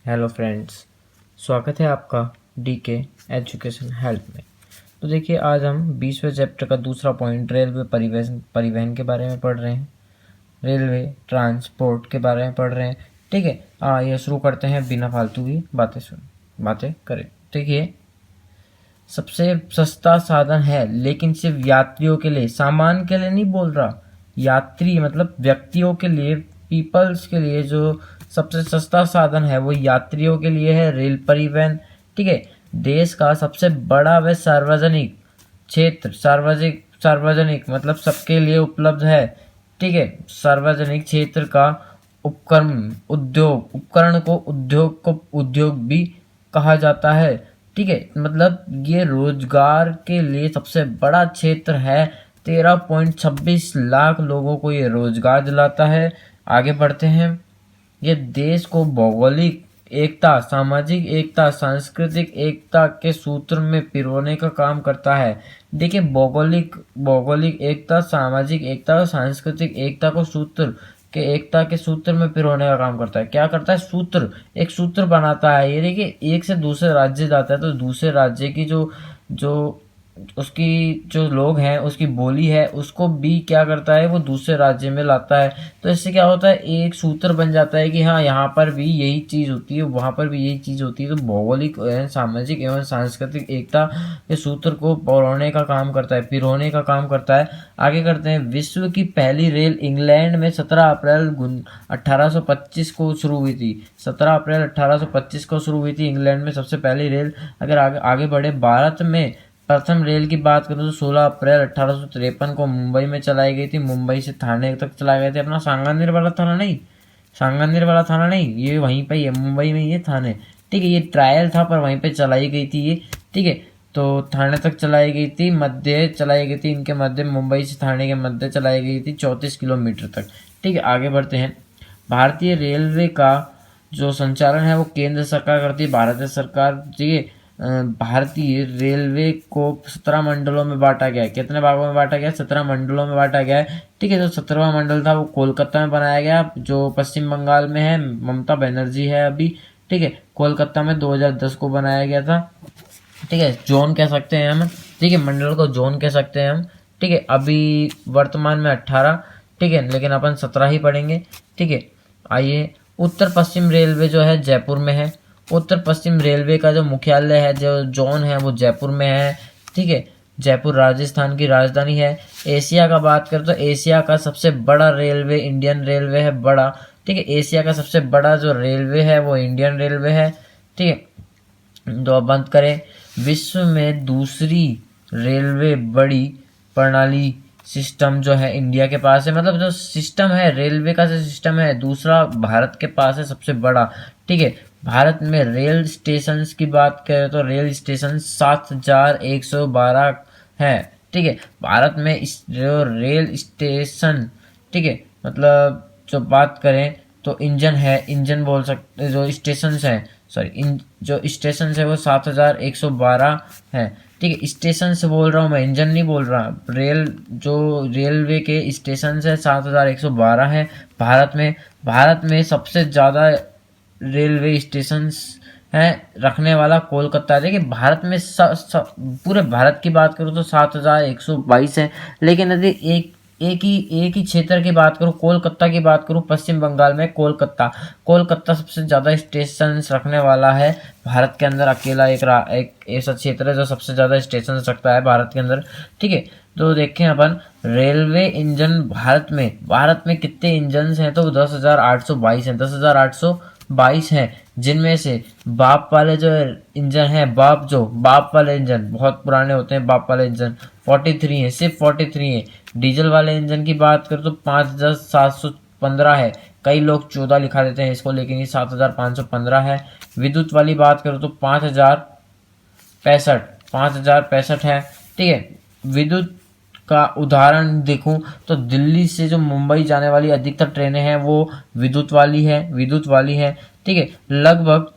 Hello friends, स्वागत है आपका डीके एजुकेशन हेल्प में। तो देखिए, आज हम 20वें चैप्टर का दूसरा पॉइंट रेलवे परिवहन के बारे में पढ़ रहे हैं। रेलवे ट्रांसपोर्ट के बारे में पढ़ रहे हैं। ठीक है, ये शुरू करते हैं बिना फालतू की बातें करें। देखिए, सबसे सस्ता साधन है, लेकिन सिर्फ यात्रियों के लिए, सामान के लिए नहीं बोल रहा। यात्री मतलब व्यक्तियों के लिए, पीपल्स के लिए जो सबसे सस्ता साधन है वो यात्रियों के लिए है रेल परिवहन। ठीक है, देश का सबसे बड़ा व सार्वजनिक क्षेत्र, सार्वजनिक मतलब सबके लिए उपलब्ध है। ठीक है, सार्वजनिक क्षेत्र का उपकरण को उद्योग भी कहा जाता है। ठीक है, मतलब ये रोजगार के लिए सबसे बड़ा क्षेत्र है। 13.26 लाख लोगों को ये रोजगार दिलाता है। आगे बढ़ते हैं। ये देश को भौगोलिक एकता, सामाजिक एकता, सांस्कृतिक एकता के सूत्र में पिरोने का काम करता है। देखिए, भौगोलिक एकता, सामाजिक एकता और सांस्कृतिक एकता के सूत्र में पिरोने का काम करता है। क्या करता है? एक सूत्र बनाता है। ये देखिए, एक से दूसरे राज्य जाता है तो दूसरे राज्य की जो जो उसकी जो लोग हैं, उसकी बोली है, उसको भी क्या करता है, वो दूसरे राज्य में लाता है। तो इससे क्या होता है, एक सूत्र बन जाता है कि हाँ, यहाँ पर भी यही चीज़ होती है, वहाँ पर भी यही चीज़ होती है। तो भौगोलिक एवं सामाजिक एवं सांस्कृतिक एकता के सूत्र को पिरोने का काम करता है। आगे करते हैं। विश्व की पहली रेल इंग्लैंड में 17 अप्रैल 1825 को शुरू हुई थी। 17 अप्रैल 1825 को शुरू हुई थी इंग्लैंड में सबसे पहली रेल। अगर आगे बढ़े, भारत में प्रथम रेल की बात करूँ तो 16 अप्रैल 1853 को मुंबई में चलाई गई थी। मुंबई से थाने तक चलाए गए थे। अपना सांगानेर वाला थाना नहीं, ये वहीं पे ही है, मुंबई में ये थाने। ठीक है, ये ट्रायल था पर वहीं पे चलाई गई थी ये। ठीक है, तो थाने तक चलाई गई थी, इनके मध्य, मुंबई से थाने के मध्य चलाई गई थी 34 किलोमीटर तक। ठीक है, आगे बढ़ते हैं। भारतीय रेलवे का जो संचालन है वो केंद्र सरकार करती है। भारत सरकार। ठीक है, भारतीय रेलवे को 17 मंडलों में बांटा गया है। कितने भागों में बांटा गया है? 17 मंडलों में बांटा गया है। ठीक है, जो 17वां मंडल था वो कोलकाता में बनाया गया, जो पश्चिम बंगाल में है। ममता बनर्जी है अभी। ठीक है, कोलकाता में 2010 को बनाया गया था। ठीक है, जोन कह सकते हैं हम। ठीक है, मंडल को जोन कह सकते हैं हम। ठीक है, अभी वर्तमान में 18। ठीक है, लेकिन अपन 17 ही पढ़ेंगे। ठीक है, आइए। उत्तर पश्चिम रेलवे जो है जयपुर में है। उत्तर पश्चिम रेलवे का जो मुख्यालय है, जो जोन है, वो जयपुर में है। ठीक है, जयपुर राजस्थान की राजधानी है। एशिया का बात करें तो एशिया का सबसे बड़ा रेलवे इंडियन रेलवे है, बड़ा। ठीक है, एशिया का सबसे बड़ा जो रेलवे है वो इंडियन रेलवे है। ठीक है, तो अब बंद करें। विश्व में दूसरी रेलवे बड़ी प्रणाली सिस्टम जो है इंडिया के पास है। मतलब जो सिस्टम है, रेलवे का जो सिस्टम है, दूसरा भारत के पास है सबसे बड़ा। ठीक है, भारत में रेल स्टेशन की बात करें तो रेल स्टेशन 7112 है। ठीक है, भारत में इस जो रेल स्टेशन, ठीक है, मतलब जो बात करें तो इंजन बोल सकते, जो स्टेशन है, जो स्टेशन है वो 7112 है। ठीक है, स्टेशन से बोल रहा हूँ मैं, इंजन नहीं बोल रहा। रेलवे के स्टेशन है 7112 है भारत में सबसे ज़्यादा रेलवे स्टेशन हैं रखने वाला कोलकाता है। देखिए, भारत में पूरे भारत की बात करूँ तो 7122 है। लेकिन यदि एक ही क्षेत्र की बात करूँ, कोलकाता की बात करूँ, पश्चिम बंगाल में कोलकाता सबसे ज़्यादा स्टेशन रखने वाला है भारत के अंदर। अकेला एक ऐसा क्षेत्र है जो सबसे ज़्यादा स्टेशन रखता है भारत के अंदर। ठीक है, तो देखें अपन रेलवे इंजन भारत में कितने इंजन हैं तो 10,822 हैं। 10,822 हैं, जिनमें से बाप वाले जो इंजन है, बाप वाले इंजन बहुत पुराने होते हैं। बाप वाले इंजन 43 है, सिर्फ 43 है। डीजल वाले इंजन की बात करें तो 5,715 है। कई लोग 14 लिखा देते हैं इसको, लेकिन ये 7,515 है। विद्युत वाली बात करो तो 5,065 है। ठीक है, विद्युत का उदाहरण देखूं तो दिल्ली से जो मुंबई जाने वाली अधिकतर ट्रेनें हैं वो विद्युत वाली है। ठीक है, लगभग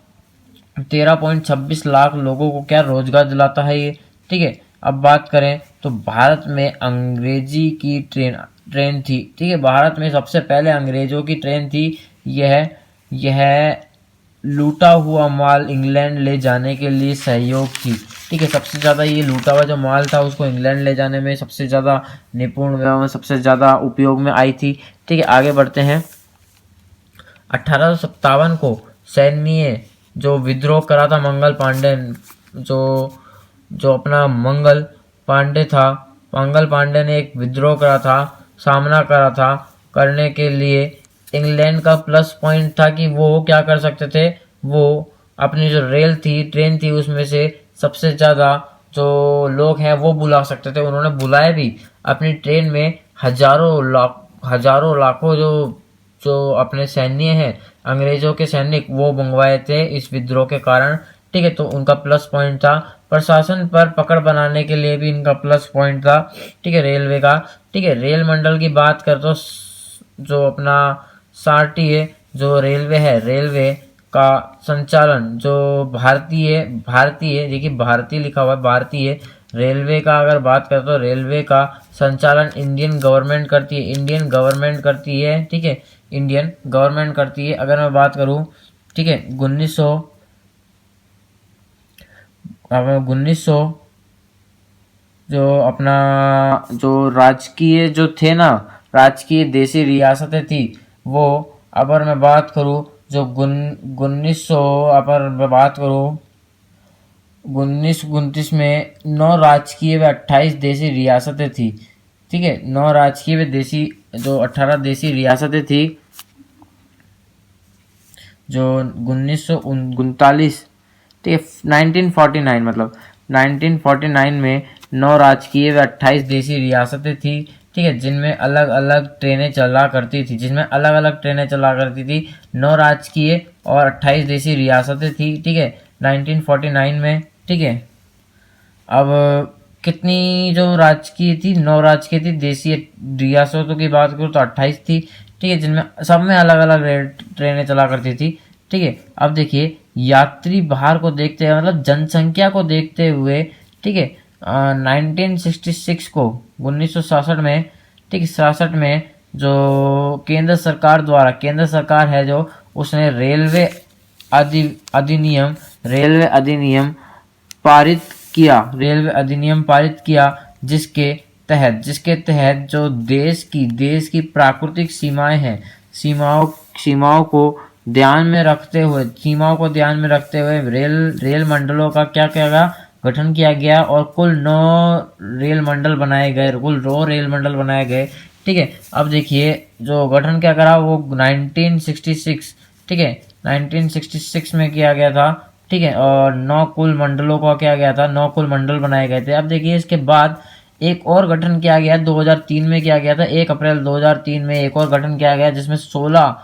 13.26 लाख लोगों को क्या रोजगार दिलाता है ये। ठीक है, अब बात करें तो भारत में अंग्रेजी की ट्रेन थी। ठीक है, भारत में सबसे पहले अंग्रेजों की ट्रेन थी। यह लूटा हुआ माल इंग्लैंड ले जाने के लिए सहयोग की। ठीक है, सबसे ज़्यादा ये लूटा हुआ जो माल था उसको इंग्लैंड ले जाने में सबसे ज़्यादा निपुण में सबसे ज़्यादा उपयोग में आई थी। ठीक है, आगे बढ़ते हैं। 1857 को सैन्य जो विद्रोह करा था मंगल पांडे, जो जो अपना मंगल पांडे ने एक विद्रोह करा था, सामना करा था। करने के लिए इंग्लैंड का प्लस पॉइंट था कि वो क्या कर सकते थे, वो अपनी जो ट्रेन थी उसमें से सबसे ज़्यादा जो लोग हैं वो बुला सकते थे। उन्होंने बुलाए भी, अपनी ट्रेन में हजारों लाखों जो जो अपने सैन्य हैं, अंग्रेजों के सैनिक, वो मंगवाए थे इस विद्रोह के कारण। ठीक है, तो उनका प्लस पॉइंट था। प्रशासन पर पकड़ बनाने के लिए भी इनका प्लस पॉइंट था। ठीक है, रेलवे का। ठीक है, रेल मंडल की बात कर तो जो अपना सारटी है, जो रेलवे है, रेलवे का संचालन जो भारतीय देखिए भारतीय लिखा हुआ है, भारतीय रेलवे का अगर बात करें तो रेलवे का संचालन इंडियन गवर्नमेंट करती है। ठीक है, इंडियन गवर्नमेंट करती है। अगर मैं बात करूं, ठीक है, 1900 जो अपना जो राजकीय जो थे ना, राजकीय देशी रियासतें थी, वो अगर मैं बात करूं जो 1900 अगर मैं बात करूं 1929 में 9 राजकीय व 28 देशी रियासतें थी। ठीक है, 9 राजकीय व देशी जो 18 देशी रियासतें थी, जो 1939, ठीक है, 1949 मतलब 1949 में 9 राजकीय व 28 देशी रियासतें थी। ठीक है, जिनमें अलग अलग ट्रेनें चला करती थी 9 राजकीय और 28 देशी रियासतें थी। ठीक है, 1949 में। ठीक है, अब कितनी जो राजकीय थी, 9 राजकीय थी। देशी रियासतों की बात करूँ तो 28 थी। ठीक है, जिनमें सब में अलग अलग ट्रेनें चला करती थी। ठीक है, अब देखिए यात्री भार को देखते हुए, मतलब जनसंख्या को देखते हुए, ठीक है, 1966 को 1967 में, ठीक है, 67 में जो केंद्र सरकार है जो, उसने रेलवे अधिनियम पारित किया, जिसके तहत जो देश की प्राकृतिक सीमाएं हैं, सीमाओं को ध्यान में रखते हुए रेल मंडलों का क्या किया गठन किया गया, और कुल 9 रेल मंडल बनाए गए। ठीक है, अब देखिए जो गठन क्या करा वो 1966, ठीक है, 1966 में किया गया था। ठीक है, और 9 कुल मंडलों को क्या गया था, 9 कुल मंडल बनाए गए थे। अब देखिए इसके बाद एक और गठन किया गया, 2003 में किया गया था, 1 अप्रैल 2003 में एक और गठन किया गया, जिसमें 16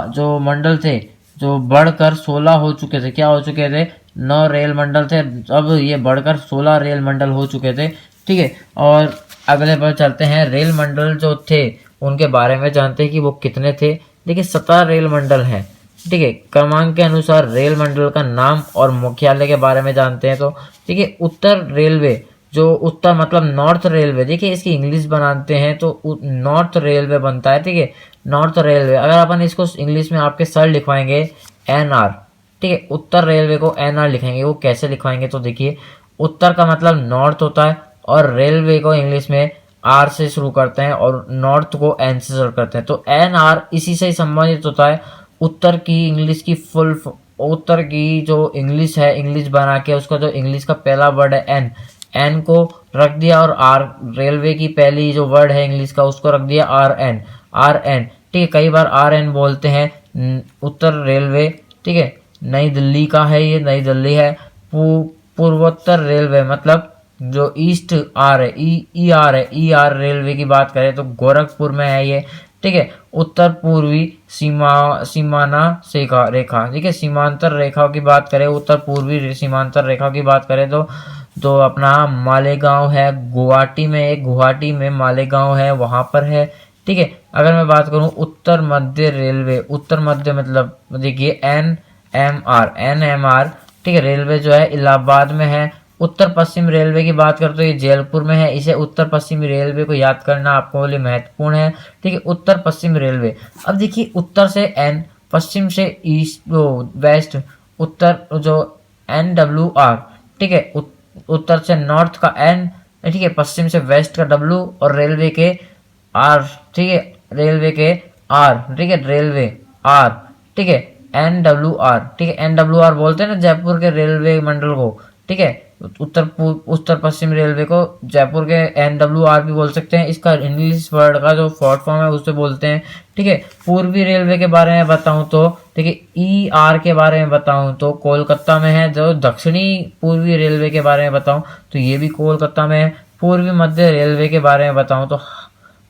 जो मंडल थे, जो बढ़कर 16 हो चुके थे। क्या हो चुके थे? 9 रेल मंडल थे, अब ये बढ़कर 16 रेल मंडल हो चुके थे। ठीक है, और अगले पर चलते हैं। रेल मंडल जो थे उनके बारे में जानते हैं कि वो कितने थे। देखिए 17 रेल मंडल हैं। ठीक है, क्रमांक के अनुसार रेल मंडल का नाम और मुख्यालय के बारे में जानते हैं। तो देखिए उत्तर रेलवे, जो उत्तर मतलब नॉर्थ रेलवे, देखिए इसकी इंग्लिश बनाते हैं तो नॉर्थ रेलवे बनता है। ठीक है, नॉर्थ रेलवे, अगर अपन इसको इंग्लिश में आपके सर लिखवाएंगे NR, ठीक है, उत्तर रेलवे को NR लिखेंगे। वो कैसे लिखवाएंगे? तो देखिए उत्तर का मतलब नॉर्थ होता है, और रेलवे को इंग्लिश में R से शुरू करते हैं और नॉर्थ को N से शुरू करते हैं। तो NR इसी से संबंधित होता है। उत्तर की जो इंग्लिश है, इंग्लिश बना के उसका जो इंग्लिश का पहला वर्ड है N को रख दिया, और R रेलवे की पहली जो वर्ड है इंग्लिश का उसको रख दिया RN। ठीक है, कई बार RN बोलते हैं उत्तर रेलवे। ठीक है, नई दिल्ली का है, ये नई दिल्ली है। पूर्वोत्तर रेलवे मतलब जो ईस्ट आर है, ER रेलवे की बात करें तो गोरखपुर में है ये। ठीक है, उत्तर पूर्वी सीमाना रेखा, ठीक है, सीमांतर रेखा की बात करें, उत्तर पूर्वी सीमांतर रेखा की बात करें तो अपना मालेगांव है, गुवाहाटी में मालेगांव है, वहां पर है। ठीक है, अगर मैं बात करूं उत्तर मध्य रेलवे, उत्तर मध्य मतलब देखिए NMR, ठीक है, रेलवे जो है इलाहाबाद में है। उत्तर पश्चिम रेलवे की बात करें तो ये जयपुर में है। इसे उत्तर पश्चिमी रेलवे को याद करना आपको लिए महत्वपूर्ण है। ठीक है, उत्तर पश्चिम रेलवे। अब देखिए उत्तर से N, पश्चिम से ईस्ट वेस्ट, उत्तर जो NWR, ठीक है, उत्तर से नॉर्थ का N, ठीक है, पश्चिम से वेस्ट का W, और रेलवे के R, ठीक है, रेलवे के R, ठीक है, रेलवे R, ठीक है, NWR, ठीक है, NWR बोलते हैं ना जयपुर के रेलवे मंडल को, ठीक है, उत्तर पश्चिम रेलवे को जयपुर के NWR भी बोल सकते हैं। इसका इंग्लिश वर्ड का जो शॉर्ट फॉर्म है उससे बोलते हैं, ठीक है। पूर्वी रेलवे के बारे में बताऊं तो, ठीक है, ER के बारे में बताऊं तो कोलकाता में है। जो दक्षिणी पूर्वी रेलवे के बारे में बताऊं तो ये भी कोलकाता में है। पूर्वी मध्य रेलवे के बारे में बताऊं तो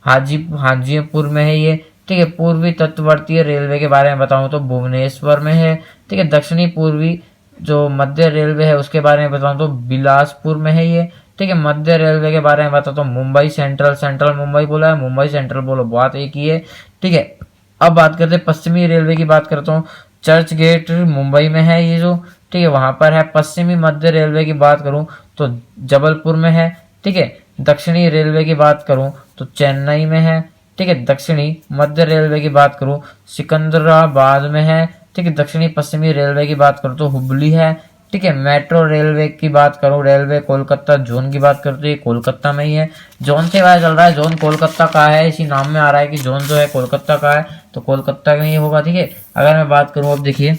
हाजीपुर में है ये, ठीक है। पूर्वी तटवर्तीय रेलवे के बारे में बताऊं तो भुवनेश्वर में है, ठीक है। दक्षिणी पूर्वी जो मध्य रेलवे है उसके बारे में बताऊं तो बिलासपुर में है ये, ठीक है। मध्य रेलवे के बारे में बताऊं तो मुंबई सेंट्रल मुंबई बोला है, मुंबई सेंट्रल बोलो, बात एक ही है, ठीक है। अब बात करते हैं पश्चिमी रेलवे की, बात करता हूँ। चर्च गेट मुंबई में है ये जो, ठीक है, वहां पर है। पश्चिमी मध्य रेलवे की बात करूं तो जबलपुर में है, ठीक है। दक्षिणी रेलवे की बात करूं तो चेन्नई में है, ठीक है। दक्षिणी मध्य रेलवे की बात करूं सिकंदराबाद में है, ठीक है। दक्षिणी पश्चिमी रेलवे की बात करूं तो हुबली है, ठीक है। मेट्रो रेलवे की बात करूं, रेलवे कोलकाता जोन की बात करूं तो ये कोलकाता में ही है। जोन से पता चल रहा है जोन कोलकाता का है, इसी नाम में आ रहा है कि जोन जो है कोलकाता का है, तो कोलकाता में ही होगा, ठीक है। अगर मैं बात करूं, अब देखिए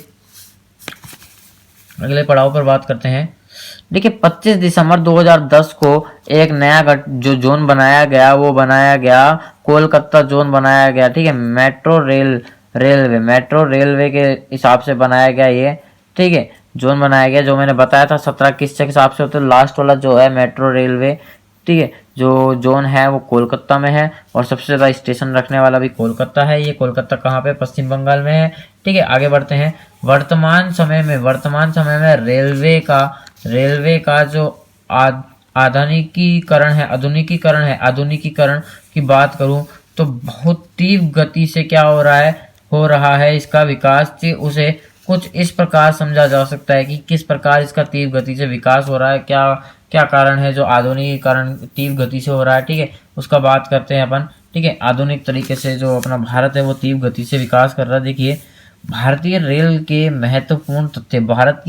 अगले पड़ाव पर बात करते हैं। देखिए 25 दिसंबर 2010 को एक नया जो जोन बनाया गया, वो बनाया गया कोलकाता जोन बनाया गया, ठीक है। मेट्रो रेलवे के हिसाब से बनाया गया ये, ठीक है, जोन बनाया गया। जो मैंने बताया था 17 किस के हिसाब से होता है, लास्ट वाला जो है मेट्रो रेलवे, ठीक है, जो जोन है वो कोलकाता में है, और सबसे ज़्यादा स्टेशन रखने वाला भी कोलकाता है। ये कोलकाता कहाँ पे, पश्चिम बंगाल में है, ठीक है। आगे बढ़ते हैं। वर्तमान समय में रेलवे का जो आधुनिकीकरण की बात करूं तो बहुत तीव्र गति से क्या हो रहा है इसका विकास, उसे कुछ इस प्रकार समझा जा सकता है कि किस प्रकार इसका तीव्र गति से विकास हो रहा है, क्या क्या कारण है जो आधुनिकीकरण तीव्र गति से हो रहा है, ठीक है, उसका बात करते हैं अपन, ठीक है। आधुनिक तरीके से जो अपना भारत है वो तीव्र गति से विकास कर रहा है। देखिए भारतीय रेल के महत्वपूर्ण तथ्य, भारत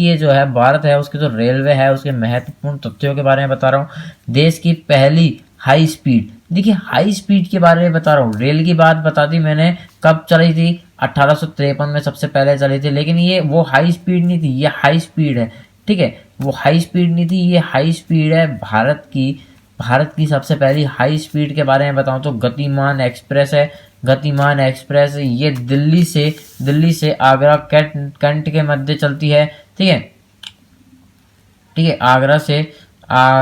है उसके जो रेलवे है उसके महत्वपूर्ण तथ्यों के बारे में बता रहा हूँ। देश की पहली हाई स्पीड, देखिए हाई स्पीड के बारे में बता रहा हूँ। रेल की बात बता दी मैंने, कब चली थी, 1853 में सबसे पहले चली थी, लेकिन ये वो हाई स्पीड नहीं थी, ये हाई स्पीड है, ठीक है। वो हाई स्पीड नहीं थी, ये हाई स्पीड है भारत की सबसे पहली हाई स्पीड के बारे में बताऊं तो गतिमान एक्सप्रेस है। गतिमान एक्सप्रेस ये दिल्ली से आगरा कैंट के मध्य चलती है, ठीक है, ठीक है।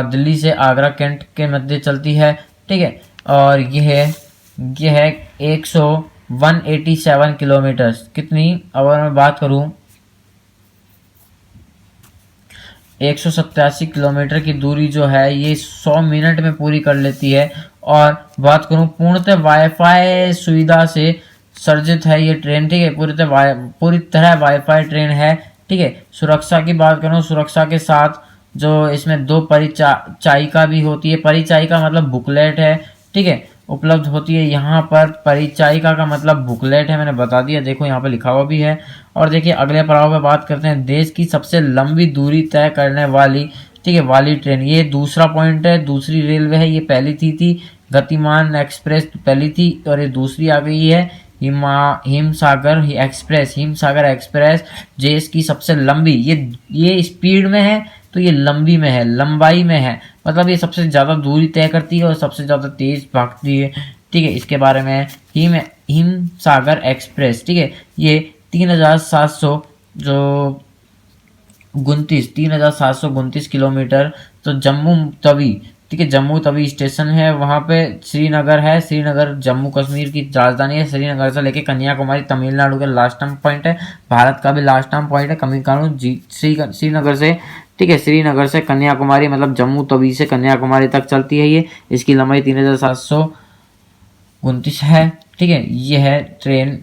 दिल्ली से आगरा कैंट के मध्य चलती है, ठीक है। और ये है 187 किलोमीटर, कितनी, अगर मैं बात करूं 187 किलोमीटर की दूरी जो है ये 100 मिनट में पूरी कर लेती है। और बात करूं पूर्णतः वाईफाई सुविधा से सर्जित है ये ट्रेन, ठीक है, पूरी तरह वाईफाई ट्रेन है, ठीक है। सुरक्षा की बात करूं, सुरक्षा के साथ जो इसमें 2 परिचायिका भी होती है, परिचायिका मतलब बुकलेट है, ठीक है, उपलब्ध होती है यहाँ पर। परिचायिका का मतलब बुकलेट है, मैंने बता दिया, देखो यहाँ पे लिखा हुआ भी है। और देखिए अगले पड़ाव पे बात करते हैं। देश की सबसे लंबी दूरी तय करने वाली, ठीक है, वाली ट्रेन, ये दूसरा पॉइंट है, दूसरी रेलवे है, ये पहली थी गतिमान एक्सप्रेस पहली थी, और ये दूसरी आ गई है हिमसागर एक्सप्रेस। देश की सबसे लंबी, ये स्पीड में है तो ये लंबी में है, लंबाई में है, मतलब ये सबसे ज्यादा दूरी तय करती है और सबसे ज्यादा तेज भागती है, ठीक है। इसके बारे में हिमसागर एक्सप्रेस, ठीक है, ये 3729 किलोमीटर, तो जम्मू तवी, ठीक है, जम्मू तवी स्टेशन है, वहां पे श्रीनगर है, श्रीनगर जम्मू कश्मीर की राजधानी है। श्रीनगर से लेके कन्याकुमारी तमिलनाडु का लास्ट टर्म पॉइंट है, भारत का भी लास्ट टर्म पॉइंट है श्रीनगर से, ठीक है। श्रीनगर से कन्याकुमारी मतलब जम्मू तवी से कन्याकुमारी तक चलती है ये, इसकी लंबाई 3729 है, ठीक है। ये है ट्रेन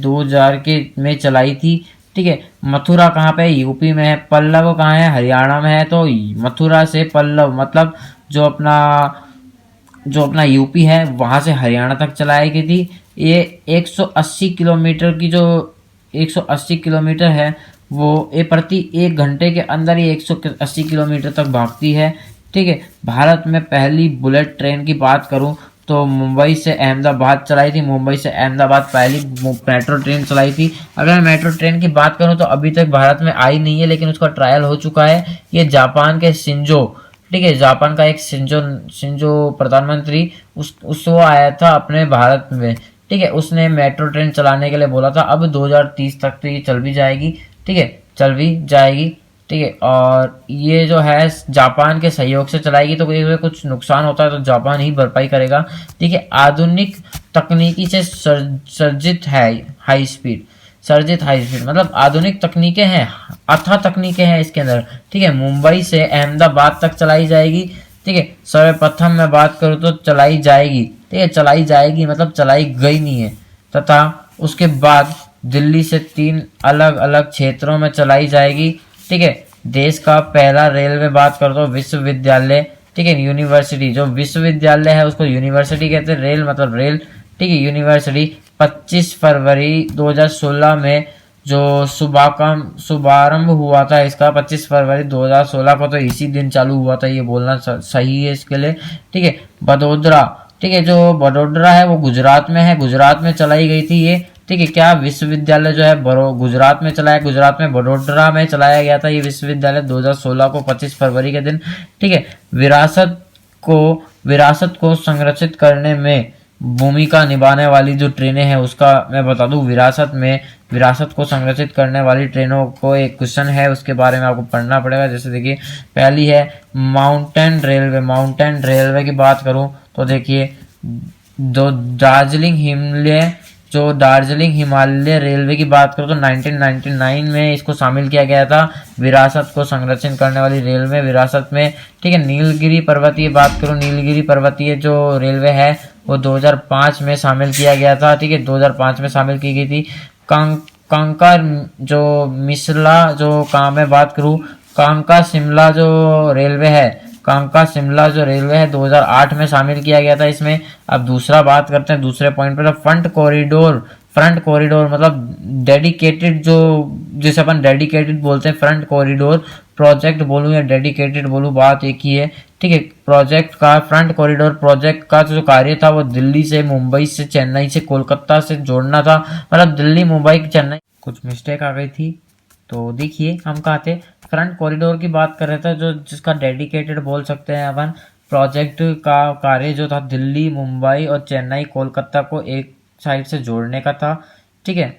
2000 के में चलाई थी, ठीक है। मथुरा कहाँ पे है, यूपी में है। पल्लव कहाँ है, हरियाणा में है। तो मथुरा से पल्लव मतलब जो अपना यूपी है वहां से हरियाणा तक चलाई गई थी। ये 180 किलोमीटर की जो 180 किलोमीटर है वो ये प्रति 1 घंटे के अंदर ही 180 किलोमीटर तक भागती है। ठीक है, भारत में पहली बुलेट ट्रेन की बात करूं तो मुंबई से अहमदाबाद चलाई थी, मुंबई से अहमदाबाद पहली मेट्रो ट्रेन चलाई थी। अगर मैं मेट्रो ट्रेन की बात करूं तो अभी तक भारत में आई नहीं है, लेकिन उसका ट्रायल हो चुका है। ये जापान के शिंजो, ठीक है, जापान का एक शिंजो शिंजो प्रधानमंत्री उस वो आया था अपने भारत में। ठीक है, उसने मेट्रो ट्रेन चलाने के लिए बोला था। अब 2030 तक तो ये चल भी जाएगी। ठीक है, चल भी जाएगी। ठीक है, और ये जो है जापान के सहयोग से चलाएगी, तो कोई कुछ नुकसान होता है तो जापान ही भरपाई करेगा। ठीक है, आधुनिक तकनीकी से सर्जित है हाई स्पीड, सर्जित हाई स्पीड मतलब आधुनिक तकनीकें हैं, अथाह तकनीकें हैं इसके अंदर। ठीक है, मुंबई से अहमदाबाद तक चलाई जाएगी। ठीक है, सर्वप्रथम मैं बात करूँ तो चलाई जाएगी। ठीक है, चलाई जाएगी मतलब चलाई गई नहीं है। तथा उसके बाद दिल्ली से 3 अलग अलग क्षेत्रों में चलाई जाएगी। ठीक है, देश का पहला रेलवे बात कर दो विश्वविद्यालय। ठीक है, यूनिवर्सिटी, जो विश्वविद्यालय है उसको यूनिवर्सिटी कहते हैं, रेल मतलब रेल। ठीक है, यूनिवर्सिटी 25 फरवरी 2016 में जो शुभारंभ हुआ था इसका, 25 फरवरी 2016 को, तो इसी दिन चालू हुआ था, ये बोलना सही है इसके लिए। ठीक है, बड़ोदरा, ठीक है, जो बड़ोदरा है वो गुजरात में है, गुजरात में चलाई गई थी ये। ठीक है, क्या विश्वविद्यालय जो है गुजरात में चलाया, गुजरात में बड़ोदरा में चलाया गया था ये विश्वविद्यालय 2016 को 25 फरवरी के दिन। ठीक है, विरासत को संरक्षित करने में भूमिका निभाने वाली जो ट्रेनें हैं उसका मैं बता दूं, विरासत को संरक्षित करने वाली ट्रेनों को एक क्वेश्चन है, उसके बारे में आपको पढ़ना पड़ेगा। जैसे देखिए, पहली है माउंटेन रेलवे। माउंटेन रेलवे की बात करूं तो देखिए, जो दार्जिलिंग हिमालय रेलवे की बात करो तो 1999 में इसको शामिल किया गया था विरासत को संरक्षित करने वाली रेल में, विरासत में। ठीक है, नीलगिरी पर्वतीय बात करो, नीलगिरी पर्वतीय जो रेलवे है वो 2005 में शामिल किया गया था। ठीक है, 2005 में शामिल की गई थी। कांका जो मिसला जो काम में बात करूं, कांका शिमला जो रेलवे है, कांका शिमला जो रेलवे है 2008 में शामिल किया गया था इसमें। अब दूसरा बात करते हैं, दूसरे पॉइंट पर, फ्रंट कॉरिडोर मतलब डेडिकेटेड, जो जिसे अपन डेडिकेटेड बोलते हैं, फ्रंट कॉरिडोर प्रोजेक्ट बोलूं या डेडिकेटेड बोलूं, बात एक ही है। ठीक है, प्रोजेक्ट का, फ्रंट कॉरिडोर प्रोजेक्ट का जो कार्य था वो दिल्ली से, मुंबई से, चेन्नई से, कोलकाता से जोड़ना था। मतलब दिल्ली, मुंबई, चेन्नई, कुछ मिस्टेक आ गई थी तो देखिए, हम कहा थे फ्रंट कॉरिडोर की बात कर रहे थे, जो जिसका डेडिकेटेड बोल सकते हैं अपन। प्रोजेक्ट का कार्य जो था दिल्ली, मुंबई और चेन्नई, कोलकाता को एक साइड से जोड़ने का था। ठीक है,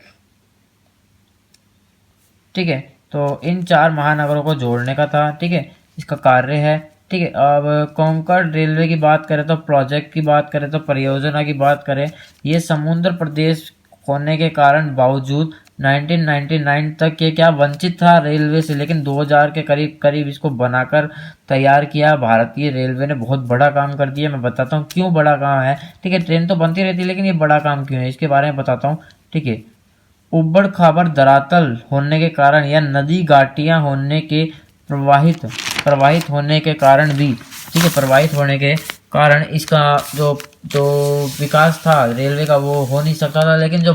ठीक है, तो इन 4 महानगरों को जोड़ने का था। ठीक है, इसका कार्य है। ठीक है, अब कोंकण रेलवे की बात करें तो, प्रोजेक्ट की बात करें तो, परियोजना की बात करें, ये समुद्र प्रदेश होने के कारण बावजूद 1999 तक ये क्या वंचित था रेलवे से, लेकिन 2000 के करीब करीब इसको बनाकर तैयार किया। भारतीय रेलवे ने बहुत बड़ा काम कर दिया। मैं बताता हूँ क्यों बड़ा काम है। ठीक है, ट्रेन तो बनती रहती है, लेकिन ये बड़ा काम क्यों है इसके बारे में बताता हूँ। ठीक है, उबड़ खाबड़ धरातल होने के कारण या नदी घाटियां होने के प्रवाहित होने के कारण भी, ठीक है, प्रवाहित होने के कारण इसका जो जो विकास था रेलवे का वो हो नहीं सकता था। लेकिन जो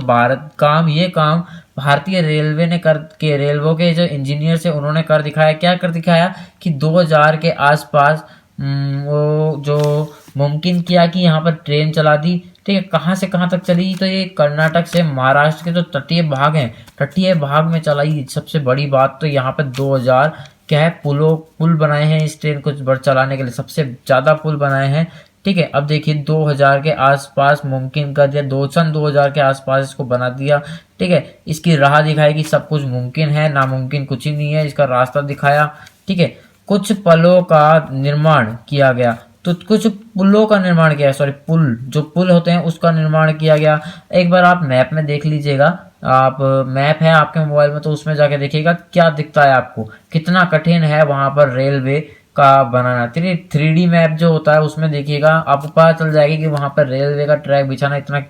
ये काम भारतीय रेलवे ने रेलवे के जो इंजीनियर से उन्होंने कर दिखाया। क्या कर दिखाया कि 2000 के आसपास वो जो मुमकिन किया कि यहाँ पर ट्रेन चला दी। ठीक है, कहाँ से कहाँ तक चली, तो ये कर्नाटक से महाराष्ट्र के जो तटीय भाग हैं, तटीय भाग में चलाई। सबसे बड़ी बात तो यहाँ पे 2000 क्या है, पुल बनाए हैं इस ट्रेन को चलाने के लिए, सबसे ज्यादा पुल बनाए हैं। ठीक है, अब देखिए 2000 के आसपास मुमकिन कर दिया, सन 2000 के आसपास इसको बना दिया। ठीक है, इसकी राह दिखाई कि सब कुछ मुमकिन है, नामुमकिन कुछ ही नहीं है, इसका रास्ता दिखाया। ठीक है, कुछ पुलों का निर्माण किया गया, तो कुछ पुलों का निर्माण किया, सॉरी पुल होते हैं उसका निर्माण किया गया। एक बार आप मैप में देख लीजिएगा, आप मैप है आपके मोबाइल में तो उसमें जाके देखिएगा क्या दिखता है आपको, कितना कठिन है वहां पर रेलवे का बनाना। 3D मैप जो होता है उसमें देखिएगा, आपको पता चल जाएगा कि वहां पर रेलवे का ट्रैक बिछाना इतना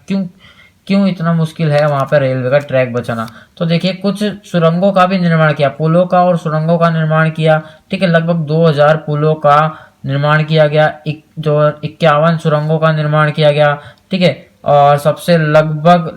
क्यों इतना मुश्किल है वहां पर रेलवे का ट्रैक बचाना। तो देखिए, कुछ सुरंगों का भी निर्माण किया, पुलों का और सुरंगों का निर्माण किया। ठीक है, लगभग 2000 पुलों का निर्माण किया गया, जो 51 सुरंगों का निर्माण किया गया। ठीक है, और सबसे लगभग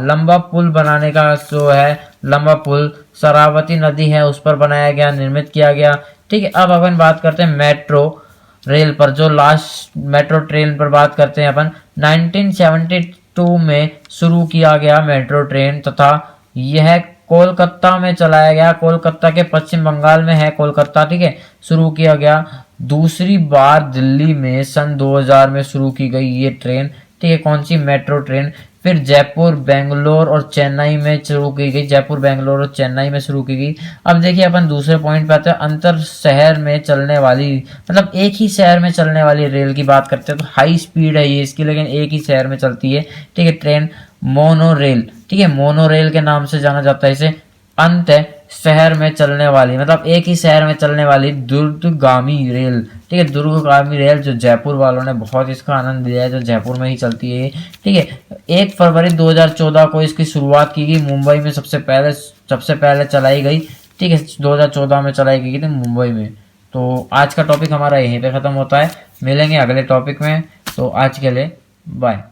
लंबा पुल बनाने का जो है लंबा पुल शरावती नदी है उस पर बनाया गया, निर्मित किया गया। ठीक है, अब अपन बात करते हैं मेट्रो रेल पर, जो लास्ट मेट्रो ट्रेन पर बात करते हैं अपन। 1972 में शुरू किया गया मेट्रो ट्रेन तथा यह कोलकाता में चलाया गया। कोलकाता के पश्चिम बंगाल में है कोलकाता, ठीक है, शुरू किया गया। दूसरी बार दिल्ली में सन 2000 में शुरू की गई ये ट्रेन, ठीक है, कौन सी मेट्रो ट्रेन। फिर जयपुर, बेंगलोर और चेन्नई में शुरू की गई, जयपुर, बेंगलोर और चेन्नई में शुरू की गई। अब देखिए अपन दूसरे पॉइंट पे आते हैं, अंतर शहर में चलने वाली, मतलब एक ही शहर में चलने वाली रेल की बात करते हैं तो हाई स्पीड है ये इसकी, लेकिन एक ही शहर में चलती है, ठीक है, ट्रेन मोनो रेल, ठीक है, मोनो रेल के नाम से जाना जाता है इसे। अंत शहर में चलने वाली, मतलब एक ही शहर में चलने वाली दुर्गगामी रेल, ठीक है, दुर्गगामी रेल जो जयपुर वालों ने बहुत इसका आनंद लिया है, जो जयपुर में ही चलती है, ठीक है। 1 फरवरी 2014 को इसकी शुरुआत की गई, मुंबई में सबसे पहले चलाई गई, ठीक है, 2014 में चलाई गई थी मुंबई में। तो आज का टॉपिक हमारा यहीं पे खत्म होता है, मिलेंगे अगले टॉपिक में, तो आज के लिए बाय।